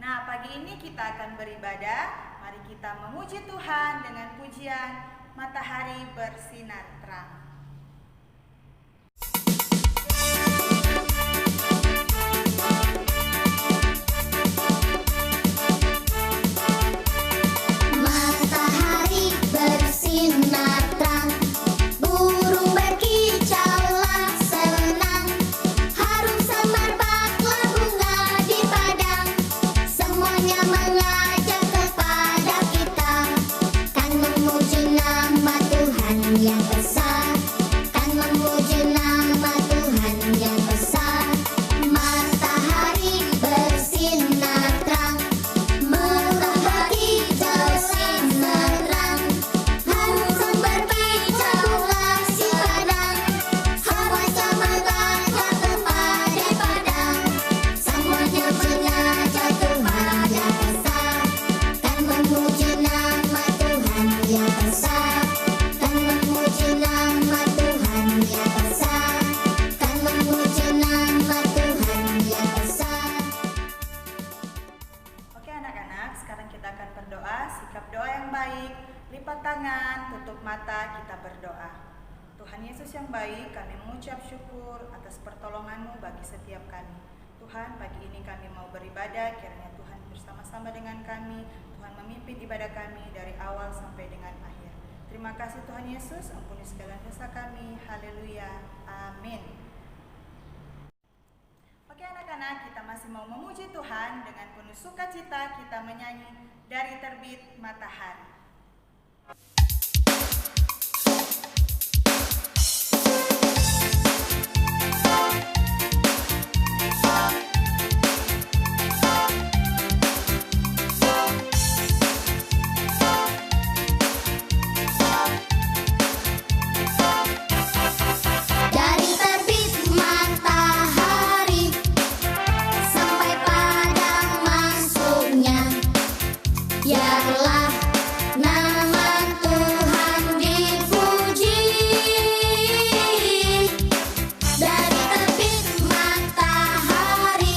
Nah, pagi ini kita akan beribadah. Mari kita memuji Tuhan dengan pujian Matahari Bersinar Terang. Matahari bersinar terang, burung berkicaulah senang, harum samar baklah bunga di padang, semuanya mengajak kepada kita, kan memuji nama Tuhan yang besar, kan memuji nama Tuhan yang besar. Matahari bersinar terang, matahari bersinar terang, harum berkicaulah si padang, semuanya mengajak kepada padang, semuanya mengajak kepada besar, kan memuji nama Tuhan yang besar, kan memuji nama Tuhan yang besar, kan memuji nama Tuhan yang besar. Oke anak-anak, sekarang kita akan berdoa. Sikap doa yang baik, lipat tangan, tutup mata, kita berdoa. Tuhan Yesus yang baik, kami mengucap syukur atas pertolongan-Mu bagi setiap kami. Tuhan, pagi ini kami mau beribadah, kiranya Tuhan bersama-sama dengan kami. Tuhan memimpin ibadah kami dari awal sampai dengan akhir. Terima kasih Tuhan Yesus, ampuni segala dosa kami. Haleluya. Amin. Oke anak-anak, kita masih mau memuji Tuhan. Dengan penuh sukacita kita menyanyi Dari Terbit Matahari. Dari terbit matahari sampai padang masuknya, biarlah nama Tuhan dipuji. Dari terbit matahari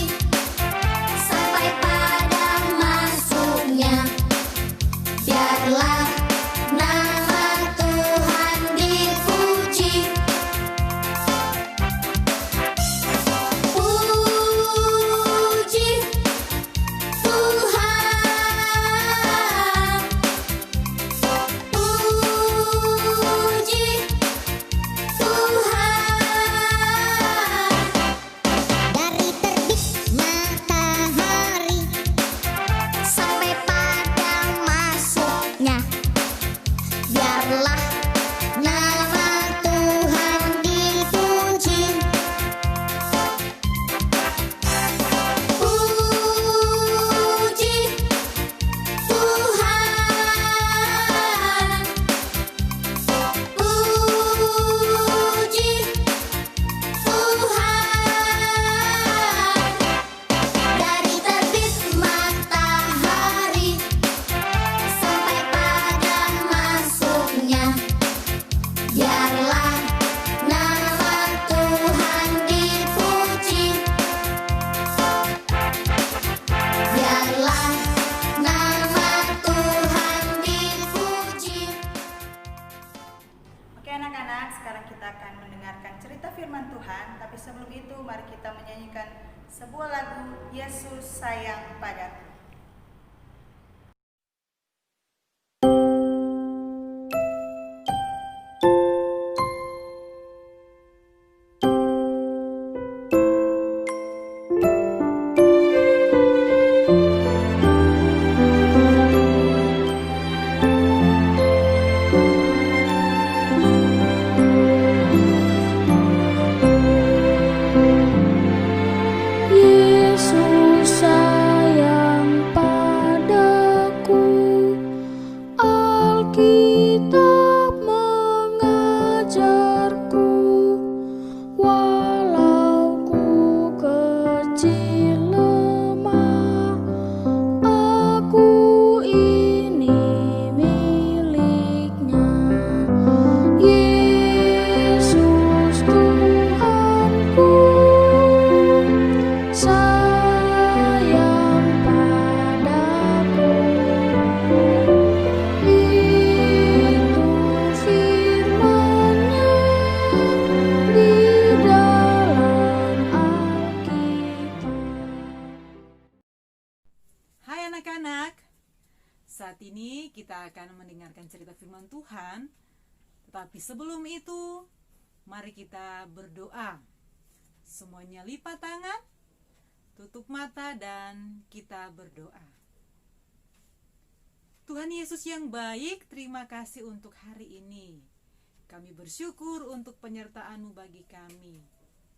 sampai padang masuknya, biarlah nama Tuhan dipuji. Puji Tuhan, puji Tuhan. Dari terbit matahari sampai padang masuknya, biarlah nama Tuhan dipuji. Puji Tuhan, puji Tuhan. Dari terbit matahari sampai padang masuknya, biarlah nama Tuhan dipuji. Biarlah nama Tuhan dipuji. Oke anak-anak, sekarang kita akan mendengarkan cerita firman Tuhan. Tapi sebelum itu mari kita menyanyikan sebuah lagu Yesus Sayang Padaku. Yesus sayang anak-anak, saat ini kita akan mendengarkan cerita firman Tuhan. Tetapi sebelum itu, mari kita berdoa. Semuanya lipat tangan, tutup mata, dan kita berdoa. Tuhan Yesus yang baik, terima kasih untuk hari ini. Kami bersyukur untuk penyertaan-Mu bagi kami.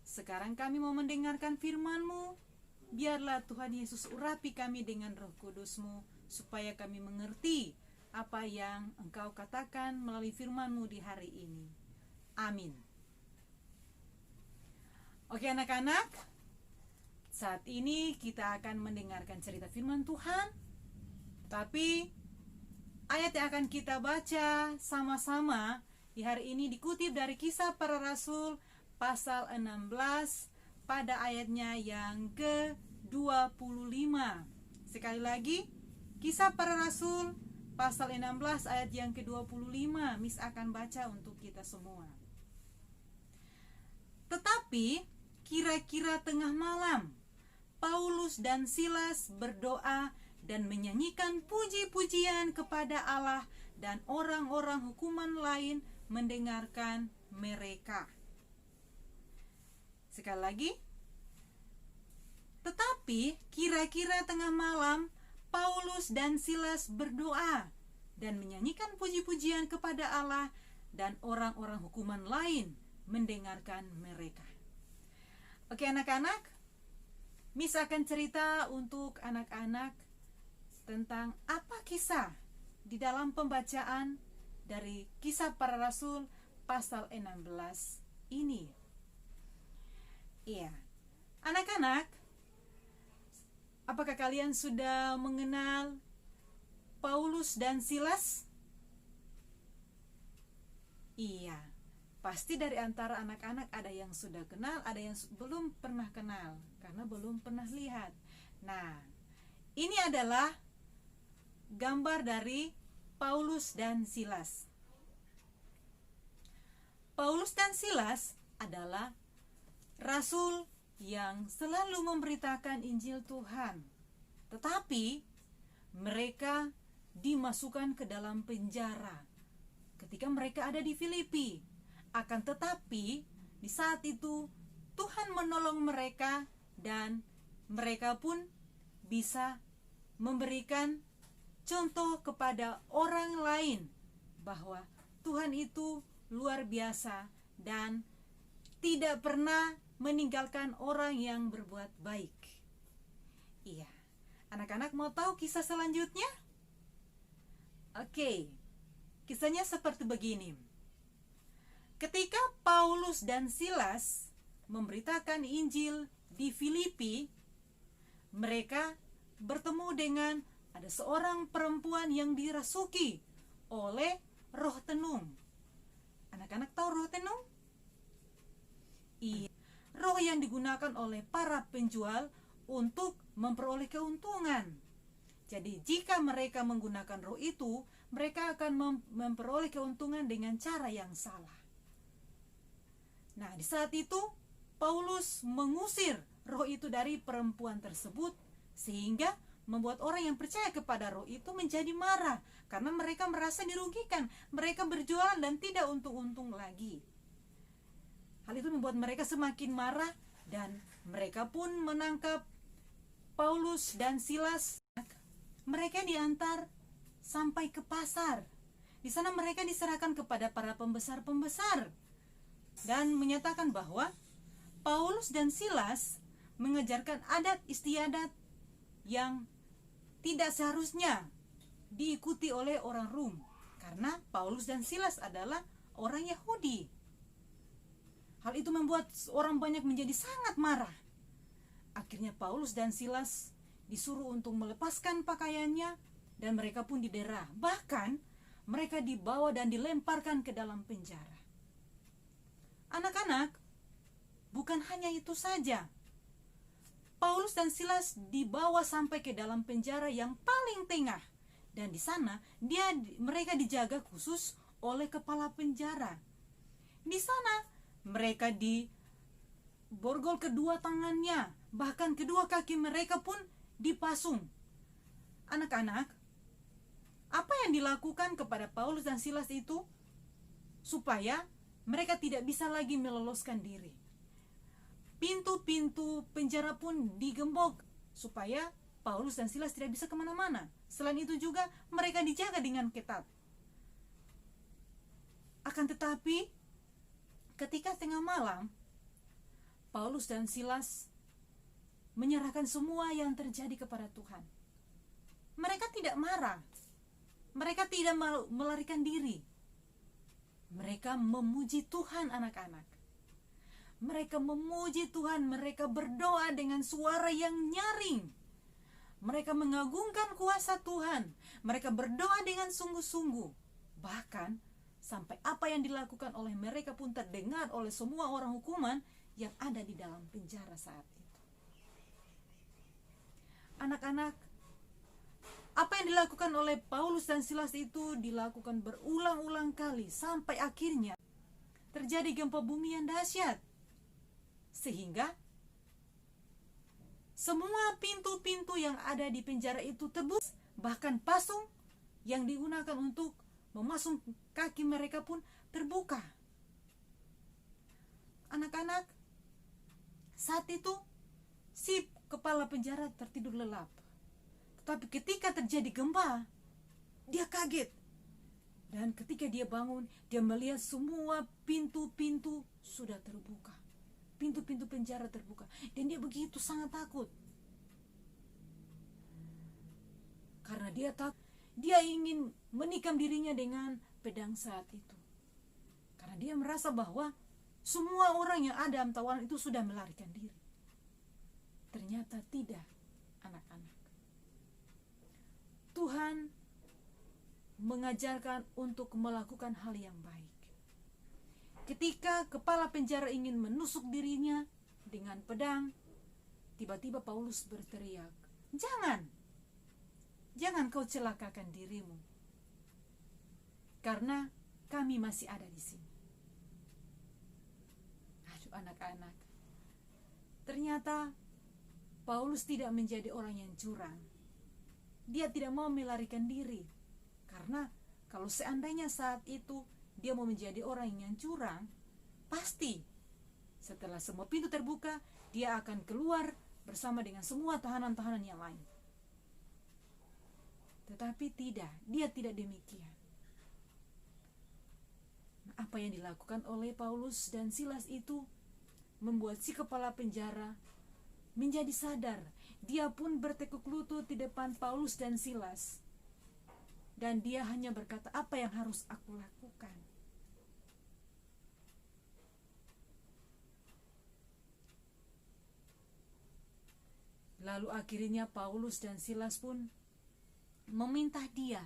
Sekarang kami mau mendengarkan firman-Mu. Biarlah Tuhan Yesus urapi kami dengan Roh Kudus-Mu, supaya kami mengerti apa yang Engkau katakan melalui firman-Mu di hari ini. Amin. Oke anak-anak, saat ini kita akan mendengarkan cerita firman Tuhan. Tapi ayat yang akan kita baca sama-sama di hari ini dikutip dari Kisah Para Rasul pasal 16 pada ayatnya yang ke-25. Sekali lagi, Kisah Para Rasul pasal 16 ayat yang ke-25. Miss akan baca untuk kita semua. Tetapi kira-kira tengah malam, Paulus dan Silas berdoa dan menyanyikan puji-pujian kepada Allah, dan orang-orang hukuman lain mendengarkan mereka. Sekali lagi, tetapi kira-kira tengah malam, Paulus dan Silas berdoa dan menyanyikan puji-pujian kepada Allah, dan orang-orang hukuman lain mendengarkan mereka. Oke anak-anak, Miss akan cerita untuk anak-anak tentang apa kisah di dalam pembacaan dari Kisah Para Rasul pasal 16 ini. Iya, anak-anak, apakah kalian sudah mengenal Paulus dan Silas? Iya, pasti dari antara anak-anak ada yang sudah kenal, ada yang belum pernah kenal karena belum pernah lihat. Nah, ini adalah gambar dari Paulus dan Silas. Paulus dan Silas adalah rasul yang selalu memberitakan Injil Tuhan. Tetapi mereka dimasukkan ke dalam penjara ketika mereka ada di Filipi. Akan tetapi di saat itu Tuhan menolong mereka, dan mereka pun bisa memberikan contoh kepada orang lain bahwa Tuhan itu luar biasa dan tidak pernah meninggalkan orang yang berbuat baik. Iya, anak-anak mau tahu kisah selanjutnya? Oke, kisahnya seperti begini. Ketika Paulus dan Silas memberitakan Injil di Filipi, mereka bertemu dengan ada seorang perempuan yang dirasuki oleh roh tenung. Anak-anak tahu roh tenung? Iya, roh yang digunakan oleh para penjual untuk memperoleh keuntungan. Jadi jika mereka menggunakan roh itu, mereka akan memperoleh keuntungan dengan cara yang salah. Nah, di saat itu Paulus mengusir roh itu dari perempuan tersebut, sehingga membuat orang yang percaya kepada roh itu menjadi marah karena mereka merasa dirugikan. Mereka berjualan dan tidak untung-untung lagi. Hal itu membuat mereka semakin marah, dan mereka pun menangkap Paulus dan Silas. Mereka diantar sampai ke pasar. Di sana mereka diserahkan kepada para pembesar-pembesar dan menyatakan bahwa Paulus dan Silas mengejarkan adat istiadat yang tidak seharusnya diikuti oleh orang Rom, karena Paulus dan Silas adalah orang Yahudi. Hal itu membuat orang banyak menjadi sangat marah. Akhirnya Paulus dan Silas disuruh untuk melepaskan pakaiannya, dan mereka pun didera. Bahkan mereka dibawa dan dilemparkan ke dalam penjara. Anak-anak, bukan hanya itu saja. Paulus dan Silas dibawa sampai ke dalam penjara yang paling tengah, dan di sana mereka dijaga khusus oleh kepala penjara. Di sana mereka diborgol kedua tangannya, bahkan kedua kaki mereka pun dipasung. Anak-anak, apa yang dilakukan kepada Paulus dan Silas itu supaya mereka tidak bisa lagi meloloskan diri. Pintu-pintu penjara pun digembok supaya Paulus dan Silas tidak bisa kemana-mana. Selain itu juga mereka dijaga dengan ketat. Akan tetapi ketika tengah malam, Paulus dan Silas menyerahkan semua yang terjadi kepada Tuhan. Mereka tidak marah. Mereka tidak melarikan diri. Mereka memuji Tuhan, anak-anak. Mereka memuji Tuhan. Mereka berdoa dengan suara yang nyaring. Mereka mengagungkan kuasa Tuhan. Mereka berdoa dengan sungguh-sungguh. Bahkan sampai apa yang dilakukan oleh mereka pun terdengar oleh semua orang hukuman yang ada di dalam penjara saat itu. Anak-anak, apa yang dilakukan oleh Paulus dan Silas itu dilakukan berulang-ulang kali sampai akhirnya terjadi gempa bumi yang dahsyat. Sehingga semua pintu-pintu yang ada di penjara itu terbuka, bahkan pasung yang digunakan untuk memasung kaki mereka pun terbuka. Anak-anak, saat itu si kepala penjara tertidur lelap. Tapi ketika terjadi gempa, dia kaget. Dan ketika dia bangun, dia melihat semua pintu-pintu sudah terbuka. Pintu-pintu penjara terbuka. Dan dia begitu sangat takut. Karena dia takut, dia ingin menikam dirinya dengan pedang saat itu. Karena dia merasa bahwa semua orang yang ada dalam tawanan itu sudah melarikan diri. Ternyata tidak, anak-anak. Tuhan mengajarkan untuk melakukan hal yang baik. Ketika kepala penjara ingin menusuk dirinya dengan pedang, tiba-tiba Paulus berteriak, Jangan kau celakakan dirimu, karena kami masih ada di sini." Aduh, anak-anak, ternyata Paulus tidak menjadi orang yang curang. Dia tidak mau melarikan diri. Karena kalau seandainya saat itu dia mau menjadi orang yang curang, pasti setelah semua pintu terbuka, dia akan keluar bersama dengan semua tahanan-tahanan yang lain. Tetapi tidak, dia tidak demikian. Apa yang dilakukan oleh Paulus dan Silas itu membuat si kepala penjara menjadi sadar. Dia pun bertekuk lutut di depan Paulus dan Silas. Dan dia hanya berkata, "Apa yang harus aku lakukan?" Lalu akhirnya Paulus dan Silas pun meminta dia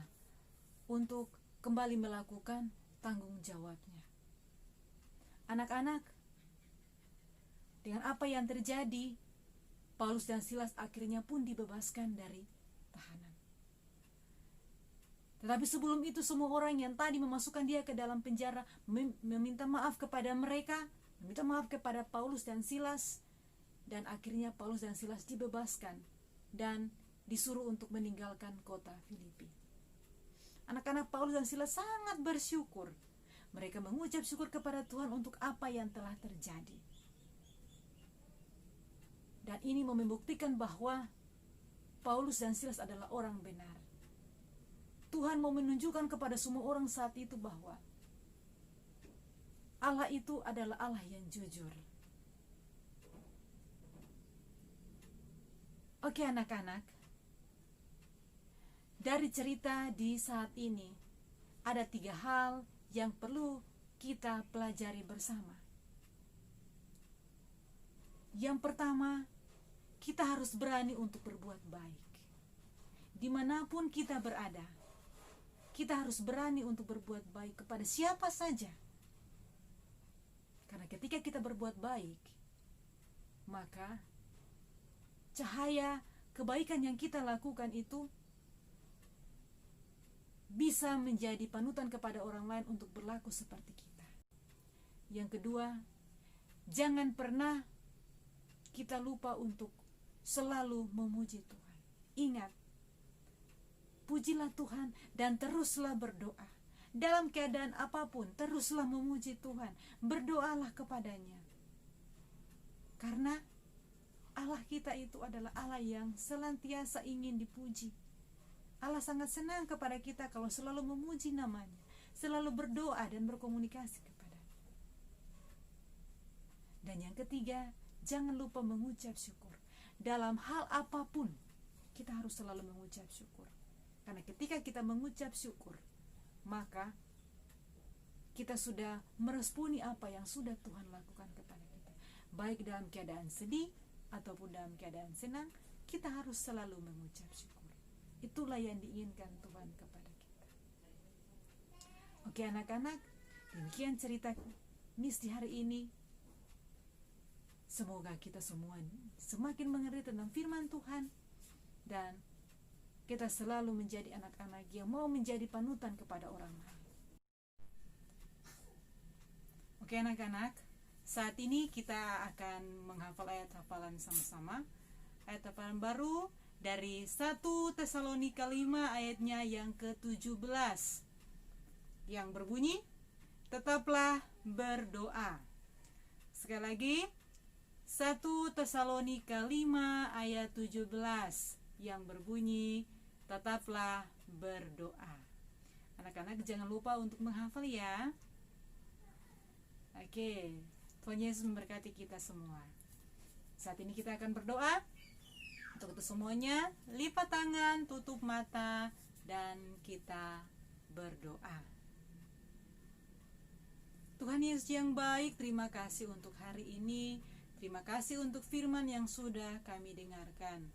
untuk kembali melakukan tanggung jawabnya. Anak-anak, dengan apa yang terjadi, Paulus dan Silas akhirnya pun dibebaskan dari tahanan. Tetapi sebelum itu semua orang yang tadi memasukkan dia ke dalam penjara meminta maaf kepada mereka, meminta maaf kepada Paulus dan Silas, dan akhirnya Paulus dan Silas dibebaskan dan disuruh untuk meninggalkan kota Filipi. Anak-anak, Paulus dan Silas sangat bersyukur. Mereka mengucap syukur kepada Tuhan untuk apa yang telah terjadi. Dan ini membuktikan bahwa Paulus dan Silas adalah orang benar. Tuhan mau menunjukkan kepada semua orang saat itu bahwa Allah itu adalah Allah yang jujur. Oke, anak-anak, dari cerita di saat ini ada 3 hal yang perlu kita pelajari bersama. Yang pertama, kita harus berani untuk berbuat baik. Dimanapun kita berada, kita harus berani untuk berbuat baik kepada siapa saja. Karena ketika kita berbuat baik, maka cahaya kebaikan yang kita lakukan itu bisa menjadi panutan kepada orang lain untuk berlaku seperti kita. Yang kedua, jangan pernah kita lupa untuk selalu memuji Tuhan. Ingat, pujilah Tuhan dan teruslah berdoa. Dalam keadaan apapun, teruslah memuji Tuhan. Berdoalah kepadanya. Karena Allah kita itu adalah Allah yang senantiasa ingin dipuji. Allah sangat senang kepada kita kalau selalu memuji namanya, selalu berdoa dan berkomunikasi kepadanya. Dan yang ketiga, jangan lupa mengucap syukur. Dalam hal apapun, kita harus selalu mengucap syukur. Karena ketika kita mengucap syukur, maka kita sudah meresponi apa yang sudah Tuhan lakukan kepada kita. Baik dalam keadaan sedih ataupun dalam keadaan senang, kita harus selalu mengucap syukur. Itulah yang diinginkan Tuhan kepada kita. Oke anak-anak, demikian cerita Miss di hari ini. Semoga kita semua semakin mengerti tentang firman Tuhan dan kita selalu menjadi anak-anak yang mau menjadi panutan kepada orang lain. Oke anak-anak, saat ini kita akan menghafal ayat hafalan sama-sama. Ayat hafalan baru dari 1 Tesalonika 5 ayatnya yang ke-17 yang berbunyi, tetaplah berdoa. Sekali lagi, 1 Tesalonika 5 ayat 17 yang berbunyi, tetaplah berdoa. Anak-anak jangan lupa untuk menghafal ya. Oke, Tuhan Yesus memberkati kita semua. Saat ini kita akan berdoa. Untuk itu semuanya, lipat tangan, tutup mata, dan kita berdoa. Tuhan Yesus yang baik, terima kasih untuk hari ini. Terima kasih untuk firman yang sudah kami dengarkan.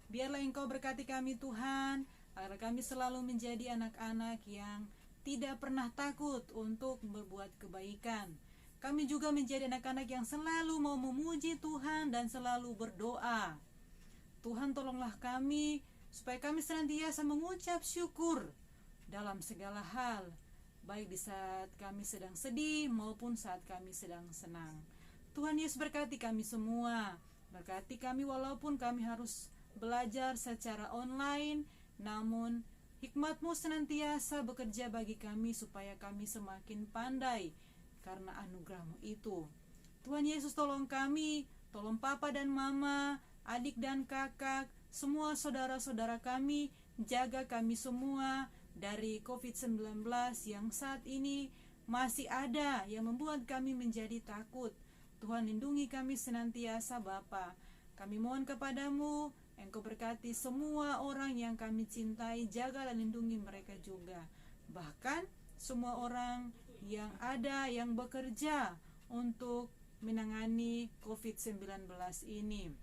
Biarlah Engkau berkati kami Tuhan, agar kami selalu menjadi anak-anak yang tidak pernah takut untuk berbuat kebaikan. Kami juga menjadi anak-anak yang selalu mau memuji Tuhan dan selalu berdoa. Tuhan tolonglah kami, supaya kami senantiasa mengucap syukur dalam segala hal, baik di saat kami sedang sedih maupun saat kami sedang senang. Tuhan Yesus berkati kami semua, berkati kami walaupun kami harus belajar secara online, namun hikmat-Mu senantiasa bekerja bagi kami supaya kami semakin pandai karena anugerah-Mu itu. Tuhan Yesus tolong kami, tolong papa dan mama, adik dan kakak, semua saudara-saudara kami, jaga kami semua dari COVID-19 yang saat ini masih ada yang membuat kami menjadi takut. Tuhan lindungi kami senantiasa Bapa. Kami mohon kepadamu, Engkau berkati semua orang yang kami cintai, jaga dan lindungi mereka juga. Bahkan semua orang yang ada yang bekerja untuk menangani COVID-19 ini.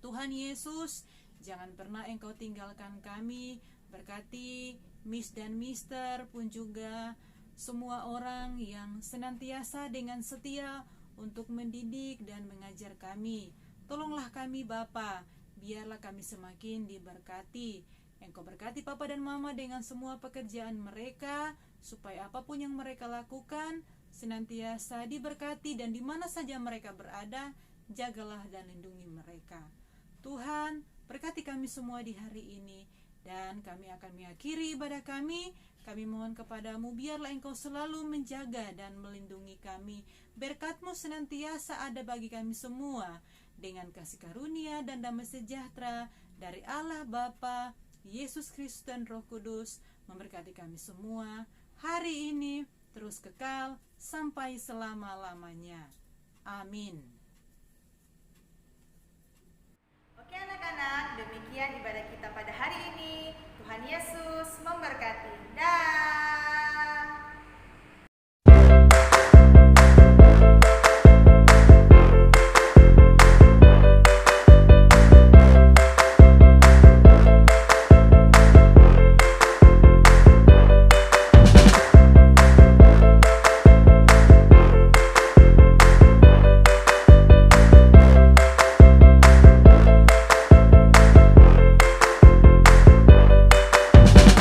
Tuhan Yesus, jangan pernah Engkau tinggalkan kami. Berkati Miss dan Mister pun juga semua orang yang senantiasa dengan setia untuk mendidik dan mengajar kami. Tolonglah kami Bapa, biarlah kami semakin diberkati. Engkau berkati Papa dan Mama dengan semua pekerjaan mereka, supaya apapun yang mereka lakukan senantiasa diberkati, dan di mana saja mereka berada, jagalah dan lindungi mereka. Tuhan, berkati kami semua di hari ini, dan kami akan mengakhiri ibadah kami. Kami mohon kepadamu, biarlah Engkau selalu menjaga dan melindungi kami. Berkat-Mu senantiasa ada bagi kami semua, dengan kasih karunia dan damai sejahtera dari Allah Bapa, Yesus Kristus dan Roh Kudus, memberkati kami semua hari ini, terus kekal sampai selama-lamanya. Amin. Oke anak-anak, demikian ibadah kita pada hari ini. Tuhan Yesus memberkati.